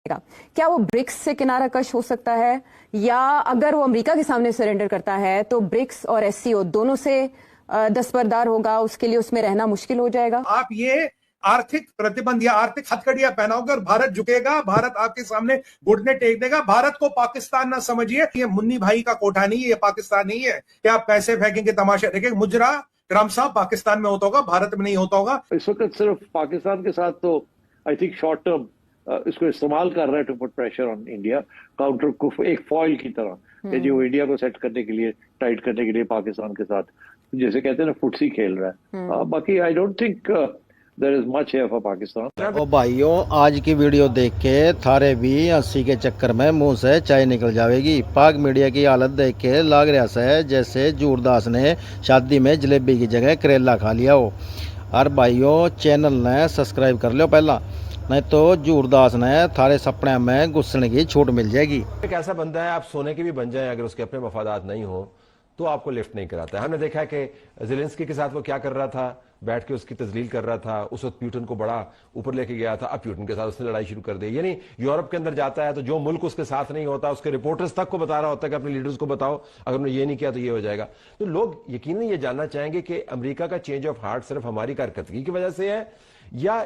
क्या वो ब्रिक्स से किनारा कश हो सकता है, या अगर वो अमेरिका के सामने सरेंडर करता है तो ब्रिक्स और एससीओ दोनों से दस्तबरदार होगा, उसके लिए उसमें रहना मुश्किल हो जाएगा? आप ये आर्थिक प्रतिबंध या आर्थिक हथकड़ियां पहनाओगे और भारत झुकेगा, भारत आपके सामने घुटने टेक देगा। भारत को पाकिस्तान ना समझिए, ये मुन्नी भाई का कोठा नहीं है, ये पाकिस्तान नहीं है कि आप पैसे फेंकेंगे, तमाशा देखेंगे। मुजरा ट्रम्प साहब पाकिस्तान में होता होगा, भारत में नहीं होता होगा। इस वक्त सिर्फ पाकिस्तान के साथ तो आई थिंक शॉर्ट टर्म इसको इस्तेमाल कर रहा है to put pressure on India, counter को एक फॉइल की तरह कि जो इंडिया को सेट करने के लिए, टाइट करने के लिए पाकिस्तान के साथ जैसे कहते हैं ना फुटसी खेल रहा है। बाकी I don't think there is much here for Pakistan. ओ भाइयों, आज की वीडियो देख के थारे भी हंसी के चक्कर में मुंह से चाय निकल जाएगी। पाक मीडिया की हालत देख के लाग रहा है जैसे जूरदास ने शादी में जलेबी की जगह करेला खा लिया हो। और भाइयों, चैनल ने सब्सक्राइब कर लो पहला, नहीं तो जूरदास ने थारे सपने में घुसने की छूट मिल जाएगी। एक ऐसा बंदा है, आप सोने के भी बन जाएं, अगर उसके अपने मफादात नहीं हो तो आपको लिफ्ट नहीं कराता है। हमने देखा है कि ज़ेलेंस्की के साथ वो क्या कर रहा था, बैठ के उसकी तजलील कर रहा था, उस वक्त प्यूटन को बड़ा ऊपर लेके गया था। अब प्यूटन के साथ उसने लड़ाई शुरू कर दी। यानी यूरोप के अंदर जाता है तो जो मुल्क उसके साथ नहीं होता उसके रिपोर्टर्स तक को बता रहा होता है कि अपने लीडर्स को बताओ, अगर उन्होंने ये नहीं किया तो ये हो जाएगा। तो लोग यकीनन ये जानना चाहेंगे कि अमेरिका का चेंज ऑफ हार्ट सिर्फ हमारी कारकर्दगी की वजह से है या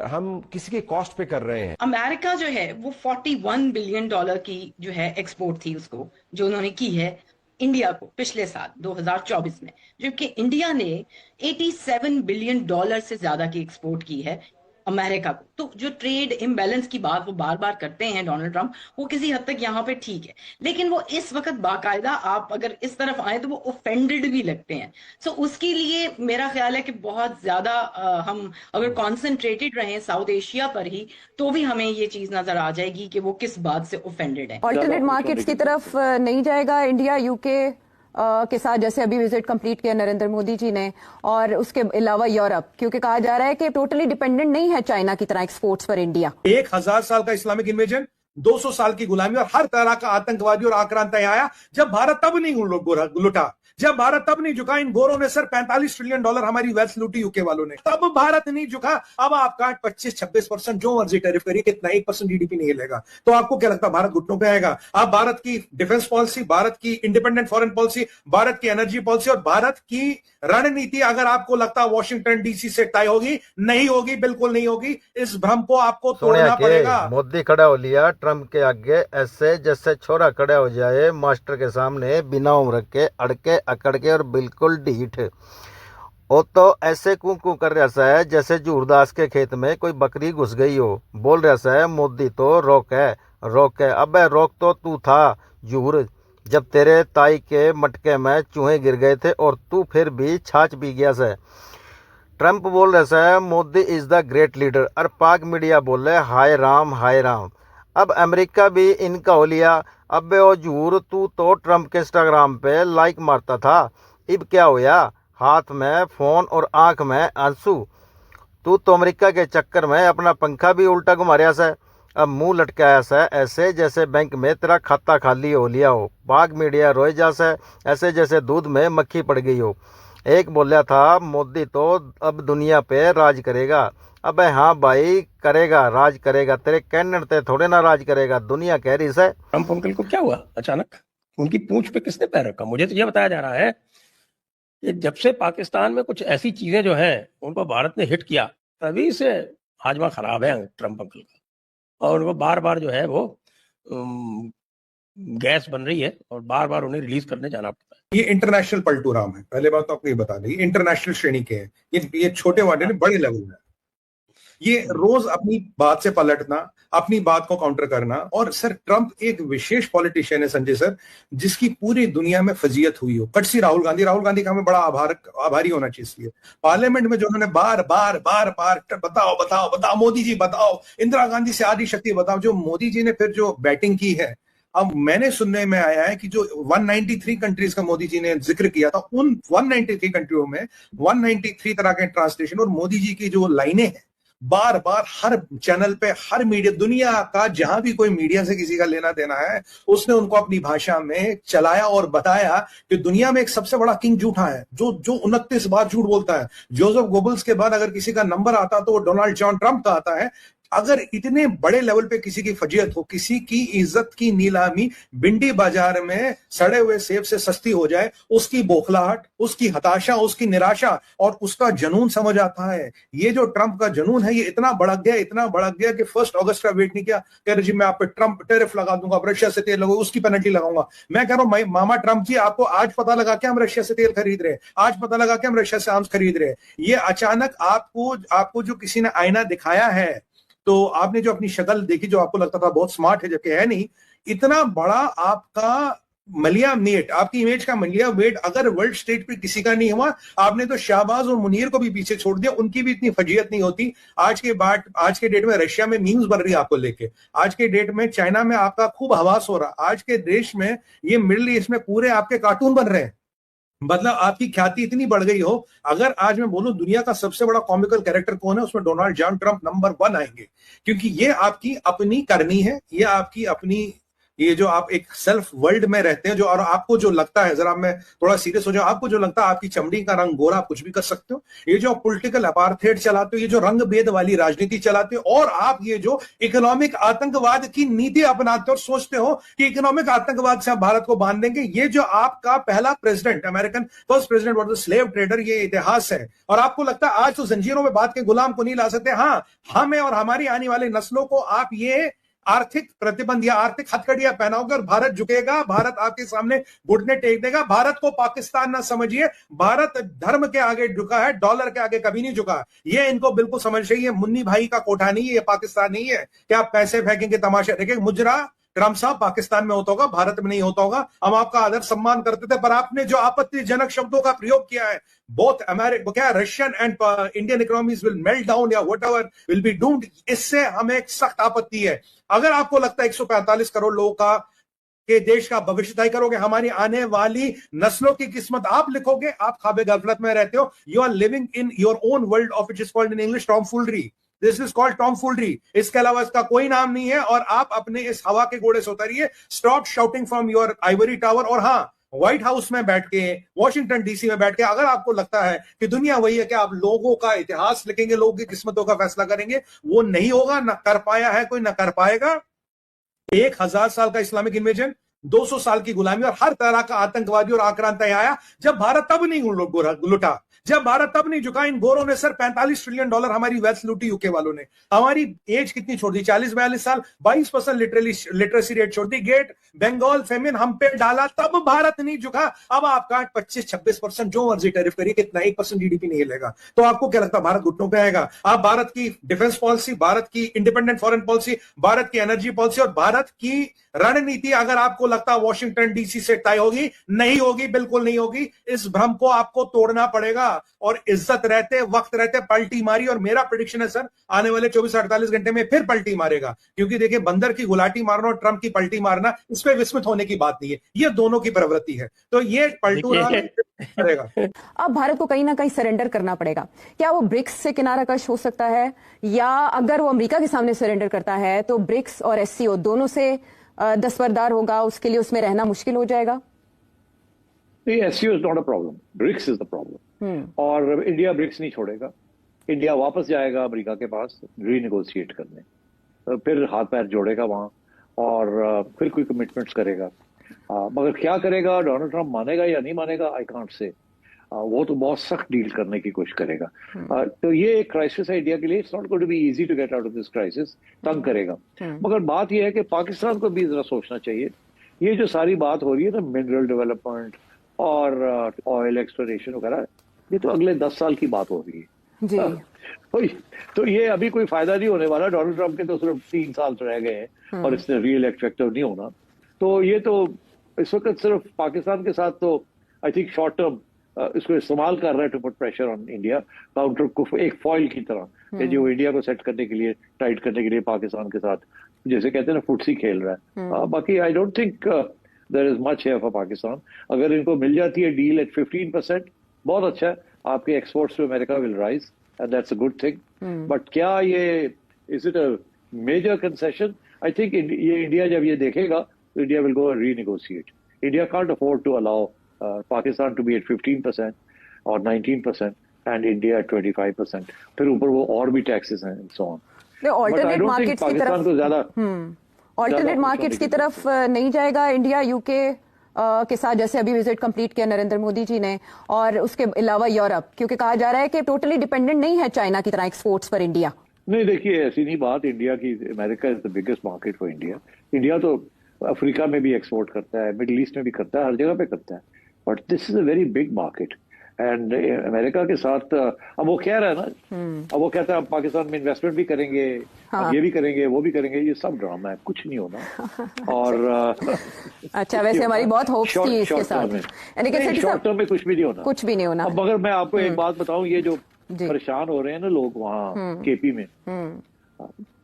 हम किसी के कॉस्ट पे कर रहे हैं। अमेरिका जो है वो $41 बिलियन की जो है एक्सपोर्ट थी उसको, जो उन्होंने की है इंडिया को पिछले साल 2024 में, जबकि इंडिया ने $87 बिलियन से ज्यादा की एक्सपोर्ट की है अमेरिका को। तो जो ट्रेड इम्बैलेंस की बात वो बार बार करते हैं डोनाल्ड ट्रंप, वो किसी हद तक यहाँ पे ठीक है, लेकिन वो इस वक्त बाकायदा आप अगर इस तरफ आए तो वो ऑफेंडेड भी लगते हैं। सो उसके लिए मेरा ख्याल है कि बहुत ज्यादा हम अगर कॉन्सेंट्रेटेड रहें साउथ एशिया पर ही, तो भी हमें ये चीज नजर आ जाएगी कि वो किस बात से ऑफेंडेड है। ऑल्टरनेट मार्केट्स की तरफ नहीं जाएगा इंडिया यूके के साथ, जैसे अभी विजिट कंप्लीट किया नरेंद्र मोदी जी ने, और उसके अलावा यूरोप, क्योंकि कहा जा रहा है कि टोटली डिपेंडेंट नहीं है चाइना की तरह एक्सपोर्ट्स पर इंडिया। 1000 साल का इस्लामिक इन्वेजन, 200 साल की गुलामी और हर तरह का आतंकवादी और आक्रांता आया। जब भारत तब नहीं लुटा, जब भारत तब नहीं झुका। इन गोरों ने सर $45 ट्रिलियन हमारी वेल्थ लूटी यूके वालों ने, तब भारत नहीं झुका। अब आपका 25-26% जो मर्जी टैरिफ करिए, कितना 1% जीडीपी नहीं हिलेगा। तो आपको क्या लगता है भारत घुटनों पे आएगा? आप भारत की डिफेंस पॉलिसी, भारत की इंडिपेंडेंट फॉरेन पॉलिसी, भारत की एनर्जी पॉलिसी और भारत की रणनीति अगर आपको लगता है वॉशिंगटन डीसी से तय होगी, नहीं होगी, बिल्कुल नहीं होगी। इस भ्रम को आपको तोड़ना पड़ेगा। मोदी खड़ा हो लिया ट्रम्प के आगे, ऐसे जैसे छोरा खड़ा हो जाए मास्टर के सामने, बिना उम्र के, अड़के अकड़ के और बिल्कुल ढीठ। वो तो ऐसे कू कर रहा है जैसे जूरदास के खेत में कोई बकरी घुस गई हो। बोल रहा है मोदी तो रोक है, रोक है। अबे रोक तो तू था जूर, जब तेरे ताई के मटके में चूहे गिर गए थे और तू फिर भी छाछ पी गया से। ट्रम्प बोल रहा है Modi is the great leader, और पाक मीडिया बोल रहे हाय राम हाय राम। अब अमेरिका भी इनका हो लिया। अबे ओ झूर, तू तो ट्रम्प के इंस्टाग्राम पे लाइक मारता था, अब क्या होया? हाथ में फोन और आंख में आंसू। तू तो अमेरिका के चक्कर में अपना पंखा भी उल्टा घुमा रहा है। अब मुंह लटकाया सा ऐसे जैसे बैंक में तेरा खाता खाली हो लिया हो। पाक मीडिया रोए जा सा ऐसे जैसे दूध में मक्खी पड़ गई हो। एक बोला था मोदी तो अब दुनिया पे राज करेगा। अबे हाँ भाई, करेगा, राज करेगा। तेरे कहने ते थोड़े ना राज करेगा, दुनिया कह रही है। ट्रम्प अंकल को क्या हुआ अचानक? उनकी पूंछ पे किसने पैर रखा? मुझे तो ये बताया जा रहा है कि जब से पाकिस्तान में कुछ ऐसी चीजें जो हैं उनको भारत ने हिट किया, तभी से हाजमा खराब है ट्रम्प अंकल का, और उनको बार बार जो है वो गैस बन रही है और बार बार उन्हें रिलीज करने जाना पड़ता है। ये इंटरनेशनल पलटू राम है, पहले बात तो आपको ये बता दें, इंटरनेशनल श्रेणी के हैं ये छोटे वाले ने, बड़े लेवल में। ये रोज अपनी बात से पलटना, अपनी बात को काउंटर करना। और सर ट्रंप एक विशेष पॉलिटिशियन है संजय सर, जिसकी पूरी दुनिया में फजीयत हुई हो। कटसी राहुल गांधी का हमें बड़ा आभारी होना चाहिए। पार्लियामेंट में जो उन्होंने बार बार बताओ मोदी जी बताओ, इंदिरा गांधी से आदि शक्ति बताओ, जो मोदी जी ने फिर जो बैटिंग की है। अब मैंने सुनने में आया है कि जो 193 कंट्रीज का मोदी जी ने जिक्र किया था, उन 193 कंट्रियों में 193 तरह के ट्रांसलेशन और मोदी जी की जो लाइनें हैं बार बार हर चैनल पे, हर मीडिया, दुनिया का जहां भी कोई मीडिया से किसी का लेना देना है, उसने उनको अपनी भाषा में चलाया और बताया कि दुनिया में एक सबसे बड़ा किंग झूठा है, जो 29 बार झूठ बोलता है। जोसेफ गोबल्स के बाद अगर किसी का नंबर आता तो वो डोनाल्ड जॉन ट्रंप का आता है। अगर इतने बड़े लेवल पे किसी की फजीयत हो, किसी की इज्जत की नीलामी भिंडी बाजार में सड़े हुए सेब से सस्ती हो जाए, उसकी बौखलाहट, उसकी हताशा, उसकी निराशा और उसका जुनून समझ आता है। ये जो ट्रंप का जुनून है, ये इतना भड़क गया कि 1 अगस्त का वेट नहीं किया, कह रहे जी मैं आप पे ट्रंप टैरिफ लगा दूंगा, रशिया से तेल लगाऊंगा, उसकी पेनल्टी लगाऊंगा। मैं कह रहा हूं मामा ट्रंप जी, आपको आज पता लगा कि हम रशिया से तेल खरीद रहे हैं, आज पता लगा कि हम रशिया से आर्म्स खरीद रहे हैं। ये अचानक आपको जो किसी ने आईना दिखाया है, तो आपने जो अपनी शक्ल देखी, जो आपको लगता था बहुत स्मार्ट है, जबकि है नहीं, इतना बड़ा आपका मलिया मेट, आपकी इमेज का मलिया वेट अगर वर्ल्ड स्टेज पे किसी का नहीं हुआ, आपने तो शाहबाज और मुनीर को भी पीछे छोड़ दिया, उनकी भी इतनी फजीयत नहीं होती। आज के डेट में रशिया में मीम्स बन रही है आपको लेके, आज के डेट में चाइना में आपका खूब हवास हो रहा, आज के देश में ये मिडिल ईस्ट में पूरे आपके कार्टून बन रहे हैं। मतलब आपकी ख्याति इतनी बढ़ गई हो, अगर आज मैं बोलूं दुनिया का सबसे बड़ा कॉमिकल कैरेक्टर कौन है, उसमें डोनाल्ड जॉन ट्रंप नंबर 1 आएंगे, क्योंकि ये आपकी अपनी करनी है, ये आपकी अपनी, ये जो आप एक सेल्फ वर्ल्ड में रहते हैं, जो और आपको जो लगता है, जरा मैं थोड़ा सीरियस हो जाऊं, आपको जो लगता है आपकी चमड़ी का रंग गोरा, आप कुछ भी कर सकते हो, ये जो पॉलिटिकल अपार्थेड चलाते हो, ये जो रंग भेद वाली राजनीति चलाते हो, और आप ये जो इकोनॉमिक आतंकवाद की नीति अपनाते हो और सोचते हो कि इकोनॉमिक आतंकवाद से आप भारत को बांध देंगे, ये जो आपका पहला president, American first president was the slave trader, ये इतिहास है। और आपको लगता है आज तो जंजीरों में बांध के गुलाम को नहीं ला सकते। हाँ, हमें और हमारी आने वाली नस्लों को आप ये आर्थिक प्रतिबंध या आर्थिक हथकड़ियां पहनाओगे और भारत झुकेगा, भारत आपके सामने घुटने टेक देगा। भारत को पाकिस्तान ना समझिए, भारत धर्म के आगे झुका है, डॉलर के आगे कभी नहीं झुका। ये इनको बिल्कुल समझ चाहिए, मुन्नी भाई का कोठा नहीं है, ये पाकिस्तान नहीं है कि आप पैसे फेंकेंगे, तमाशा देखेंगे। मुजरा ट्रंप साहब पाकिस्तान में होता होगा, भारत में नहीं होता होगा। हम आपका आदर सम्मान करते थे, पर आपने जो आपत्तिजनक शब्दों का प्रयोग किया है, बोथ अमेरिका क्या Russian and Indian economies will melt down या व्हाटएवर विल बी डूम्ड, इससे हमें एक सख्त आपत्ति है। अगर आपको लगता है 145 करोड़ लोगों का के देश का भविष्य तय करोगे, हमारी आने वाली नस्लों की किस्मत आप लिखोगे, आप ख्वाबे गफलत में रहते हो। You are living in your own world of it is called in English tomfoolery. This is called tomfoolery, इसके अलावा इसका कोई नाम नहीं है। और आप अपने इस हवा के घोड़े से उतरिए, stop shouting from your ivory tower. और हाँ, व्हाइट हाउस में बैठ के, वॉशिंगटन डीसी में बैठ के अगर आपको लगता है कि दुनिया वही है कि आप लोगों का इतिहास लिखेंगे, लोगों की किस्मतों का फैसला करेंगे, वो नहीं होगा। ना कर पाया है कोई, ना कर पाएगा। 1000 साल का इस्लामिक इन्वेजन, 200 साल की गुलामी और हर तरह का आतंकवादी और आक्रांता आया, जब भारत तब नहीं लुटा, जब भारत तब नहीं झुका। इन गोरों ने सर $45 ट्रिलियन हमारी वेल्थ लूटी, यूके वालों ने। हमारी एज कितनी छोड़ दी, 40-42 साल, 22% लिटरेसी रेट छोड़ दी। गेट बंगाल फेमिन हम पे डाला, तब भारत नहीं झुका। अब आपका 25-26% जो मर्जी टैरिफ करिए, कितना 1% जीडीपी नहीं हिलेगा। तो आपको क्या लगता है भारत घुटनों पे आएगा? आप भारत की डिफेंस पॉलिसी, भारत की इंडिपेंडेंट फॉरेन पॉलिसी, भारत की एनर्जी पॉलिसी और भारत की रणनीति अगर आपको लगता है वॉशिंगटन डीसी से तय होगी, नहीं होगी, बिल्कुल नहीं होगी। इस भ्रम को आपको तोड़ना पड़ेगा। और इज्जत रहते वक्त रहते पलटी मारी, और मेरा प्रेडिक्शन है सर, आने वाले 24-48 घंटे में फिर पलटी मारेगा। क्योंकि देखिए, बंदर की गुलाटी मारना और ट्रंप की पलटी मारना, इस पे विस्मित होने की बात नहीं है, ये दोनों की प्रवृत्ति है। तो ये पलटू करेगा। अब भारत को कहीं ना कहीं सरेंडर करना पड़ेगा। क्या वो ब्रिक्स से किनारा कश हो सकता है, या अगर वो अमेरिका के सामने सरेंडर करता है तो ब्रिक्स और एससीओ दोनों से दस्तबरदार होगा, उसके लिए उसमें रहना मुश्किल हो जाएगा? SCO is not a problem, BRICS is the problem. और इंडिया ब्रिक्स नहीं छोड़ेगा, इंडिया वापस जाएगा अमेरिका के पास रीनेगोशिएट करने, फिर हाथ पैर जोड़ेगा वहां और फिर कोई कमिटमेंट्स करेगा। मगर क्या करेगा, डोनाल्ड ट्रंप मानेगा या नहीं मानेगा, आई कांट से। वो तो बहुत सख्त डील करने की कोशिश करेगा। तो ये एक क्राइसिस है इंडिया के लिए। It's not going to be easy to get out of this crisis, तंग करेगा। मगर बात यह है कि पाकिस्तान को भी जरा सोचना चाहिए। ये जो सारी बात हो रही है ना, मिनरल डेवलपमेंट और ऑयल एक्सप्लोरेशन वगैरह, ये तो अगले 10 साल की बात हो रही है जी। तो ये अभी कोई फायदा नहीं होने वाला। डोनाल्ड ट्रंप के तो सिर्फ 3 साल तो रह गए हैं और इसने रियल इफेक्टिव नहीं होना। तो ये तो इस वक्त सिर्फ पाकिस्तान के साथ तो आई थिंक शॉर्ट टर्म इसको इस्तेमाल कर रहा है to put pressure on India, counter को एक फॉइल की तरह, जो इंडिया को सेट करने के लिए, टाइट करने के लिए पाकिस्तान के साथ, जैसे कहते हैं ना, फुटसी खेल रहा है। बाकी I don't think there is much here for Pakistan. अगर इनको मिल जाती है डील एट 15%, बहुत अच्छा है, आपके exports to America will rise and that's a good thing. But क्या ये is it a major concession? I think ये इंडिया जब ये देखेगा तो India will go renegotiate. India can't afford to allow Pakistan to be at 15% और 19% and India at 25%। फिर ऊपर वो और भी टैक्सेस हैं and so on. Alternate markets की पाकिस्तान तरफ को ज्यादा ऑल्टरनेट मार्केट्स की तरफ नहीं जाएगा इंडिया यूके के साथ, जैसे अभी विजिट कंप्लीट किया नरेंद्र मोदी जी ने, और उसके अलावा यूरोप, क्योंकि कहा जा रहा है कि टोटली डिपेंडेंट नहीं है चाइना की तरह एक्सपोर्ट्स पर इंडिया। नहीं, देखिए ऐसी नहीं बात। इंडिया की, America is the biggest market for India. India तो अफ्रीका में भी एक्सपोर्ट करता है, मिडिल ईस्ट में भी करता है, हर जगह पे करता है, but this is a very big market. And America के साथ अब वो कह रहा है ना, अब वो कहता है अब पाकिस्तान में इन्वेस्टमेंट भी करेंगे, अब ये भी करेंगे, वो भी करेंगे। ये सब ड्रामा है, कुछ नहीं होना। और अच्छा, वैसे हमारी बहुत होप्स थी इसके साथ, यानी शॉर्ट टर्म में कुछ भी नहीं होना, कुछ भी नहीं होना। अब अगर मैं आपको एक बात बताऊं, ये जो परेशान हो रहे हैं ना लोग वहाँ केपी में,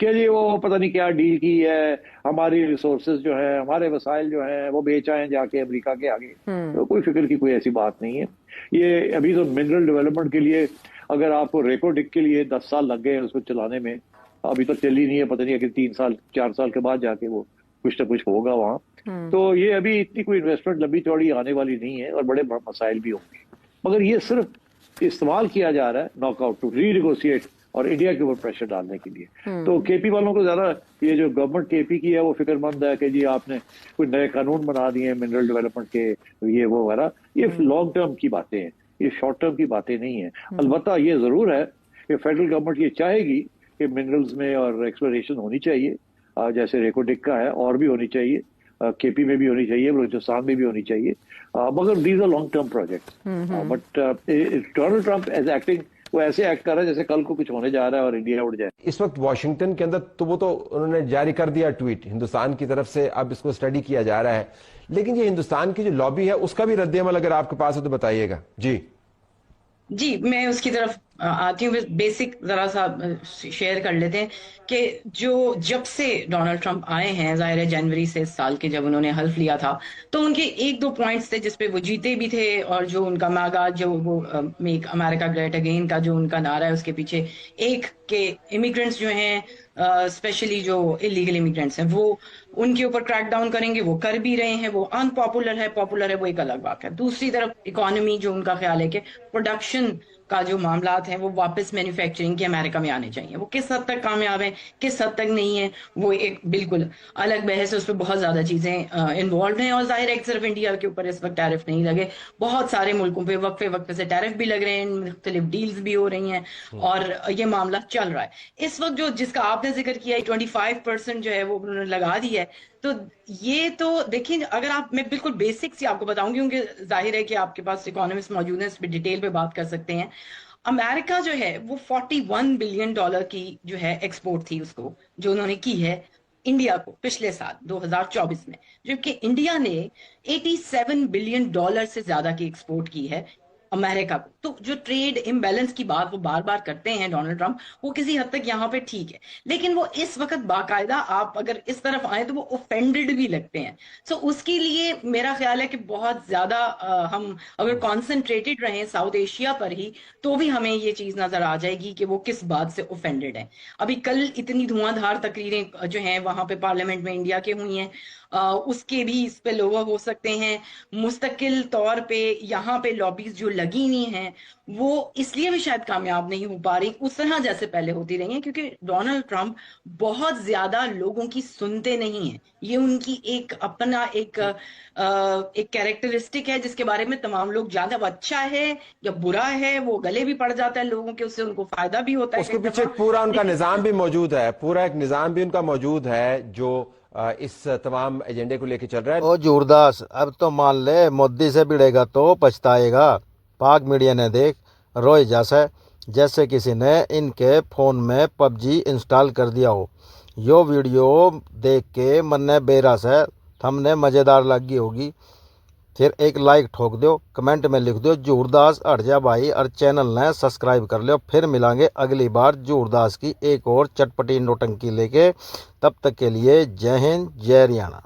कि जी वो पता नहीं क्या डील की है, हमारी रिसोर्सेज जो है, हमारे वसाइल जो हैं वो बेच आए जाके अमेरिका के आगे। तो कोई फिक्र की कोई ऐसी बात नहीं है। ये अभी तो मिनरल डेवलपमेंट के लिए अगर आपको रेकोडिक के लिए 10 साल लग गए उसको चलाने में, अभी तो चली नहीं है, पता नहीं है कि 3 साल 4 साल के बाद जाके वो कुछ ना कुछ होगा वहाँ। तो ये अभी इतनी कोई इन्वेस्टमेंट लंबी चौड़ी आने वाली नहीं है और बड़े मसाइल भी होंगे, मगर ये सिर्फ इस्तेमाल किया जा रहा है नॉकआउट टू रीनेगोशिएट और इंडिया के ऊपर प्रेशर डालने के लिए। तो केपी वालों को ज्यादा, ये जो गवर्नमेंट केपी की है वो फिक्रमंद है कि जी आपने कोई नए कानून बना दिए हैं मिनरल डेवलपमेंट के, ये वो वगैरह। ये लॉन्ग टर्म की बातें हैं, ये शॉर्ट टर्म की बातें नहीं है। अलबत्ता ये जरूर है कि फेडरल गवर्नमेंट ये चाहेगी कि मिनरल्स में और एक्सप्लोरेशन होनी चाहिए, जैसे रेकोडिक का है, और भी होनी चाहिए, केपी में भी होनी चाहिए, बलूचिस्तान में भी होनी चाहिए, मगर these are long term project. But Donald Trump as acting, वो ऐसे एक्ट कर रहा है जैसे कल को कुछ होने जा रहा है और इंडिया उड़ जाए। इस वक्त वॉशिंगटन के अंदर तो वो तो उन्होंने जारी कर दिया ट्वीट हिंदुस्तान की तरफ से, अब इसको स्टडी किया जा रहा है, लेकिन ये हिंदुस्तान की जो लॉबी है उसका भी रद्द-ए-अमल अगर आपके पास हो तो बताइएगा। जी, मैं उसकी तरफ आती हूँ। बेसिक जरा सा शेयर कर लेते हैं कि जब से डोनाल्ड ट्रंप आए हैं, जाहिर है जनवरी से इस साल के जब उन्होंने हल्फ लिया था, तो उनके 1-2 पॉइंट्स थे जिसपे वो जीते भी थे, और जो उनका मैगा, जो वो मेक अमेरिका ग्रेट अगेन का जो उनका नारा है, उसके पीछे एक के इमिग्रेंट्स जो हैं, स्पेशली जो इलीगल इमिग्रेंट्स हैं, वो उनके ऊपर क्रैक डाउन करेंगे, वो कर भी रहे हैं। वो अनपॉपुलर है, पॉपुलर है, वो एक अलग बात है। दूसरी तरफ इकोनॉमी, जो उनका ख्याल है कि प्रोडक्शन का जो मामलात हैं वो वापस मैन्युफैक्चरिंग के अमेरिका में आने चाहिए। वो किस हद तक कामयाब है, किस हद तक नहीं है, वो एक बिल्कुल अलग बहस है, उस पर बहुत ज्यादा चीजें इन्वॉल्व हैं। और जाहिर है सिर्फ इंडिया के ऊपर इस वक्त टैरिफ नहीं लगे, बहुत सारे मुल्कों पे वक्फे वक्फे से टैरिफ भी लग रहे हैं, मुख्तलिफ डील्स भी हो रही हैं, और ये मामला चल रहा है इस वक्त। जो जिसका आपने जिक्र किया 25% जो है वो उन्होंने लगा दी है, तो ये तो देखिए, अगर आप, मैं बिल्कुल बेसिक्स ही आपको बताऊंगी क्योंकि जाहिर है कि आपके पास इकोनॉमिस्ट मौजूद हैं, इस पर डिटेल पे बात कर सकते हैं। अमेरिका जो है वो $41 बिलियन की जो है एक्सपोर्ट थी उसको, जो उन्होंने की है इंडिया को पिछले साल 2024 में, जबकि इंडिया ने $87 बिलियन से ज्यादा की एक्सपोर्ट की है अमेरिका को। तो जो ट्रेड इम्बैलेंस की बात वो बार बार करते हैं डोनाल्ड ट्रंप, वो किसी हद तक यहाँ पे ठीक है, लेकिन वो इस वक्त बाकायदा आप अगर इस तरफ आए तो वो ऑफेंडेड भी लगते हैं। सो उसके लिए मेरा ख्याल है कि बहुत ज्यादा हम अगर कॉन्सेंट्रेटेड रहें साउथ एशिया पर ही, तो भी हमें ये चीज नजर आ जाएगी कि वो किस बात से ऑफेंडेड है। अभी कल इतनी धुआंधार तकरीरें जो हैं वहां पे पार्लियामेंट में इंडिया के हुई हैं, उसके भी इस पे लोअर हो सकते हैं। मुस्तकिल तौर पे यहाँ पे लॉबीज जो लगी हुई हैं वो इसलिए भी शायद कामयाब नहीं हो पा रही उस तरह जैसे पहले होती रही हैं, क्योंकि डोनाल्ड ट्रंप बहुत ज्यादा लोगों की सुनते नहीं हैं। ये उनकी एक अपना एक कैरेक्टरिस्टिक है जिसके बारे में तमाम लोग जानते हैं। अब अच्छा है या बुरा है, वो गले भी पड़ जाता है लोगों के, उससे उनको फायदा भी होता है। उसके पीछे पूरा उनका निजाम भी मौजूद है, पूरा एक निजाम भी उनका मौजूद है जो इस तमाम एजेंडे को लेके चल रहा है। ओ जूरदास, अब तो मान ले मोदी से भिड़ेगा तो पछताएगा। पाक मीडिया ने देख रोए जैसे किसी ने इनके फ़ोन में PUBG इंस्टॉल कर दिया हो। यो वीडियो देख के मन ने बेरस है, हमने मज़ेदार लगी होगी, फिर एक लाइक ठोक दो, कमेंट में लिख दो जूरदास हट जा भाई, और चैनल ने सब्सक्राइब कर लो। फिर मिलांगे अगली बार जूरदास की एक और चटपटी नोटंकी लेके। तब तक के लिए जय हिंद, जय हरियाणा।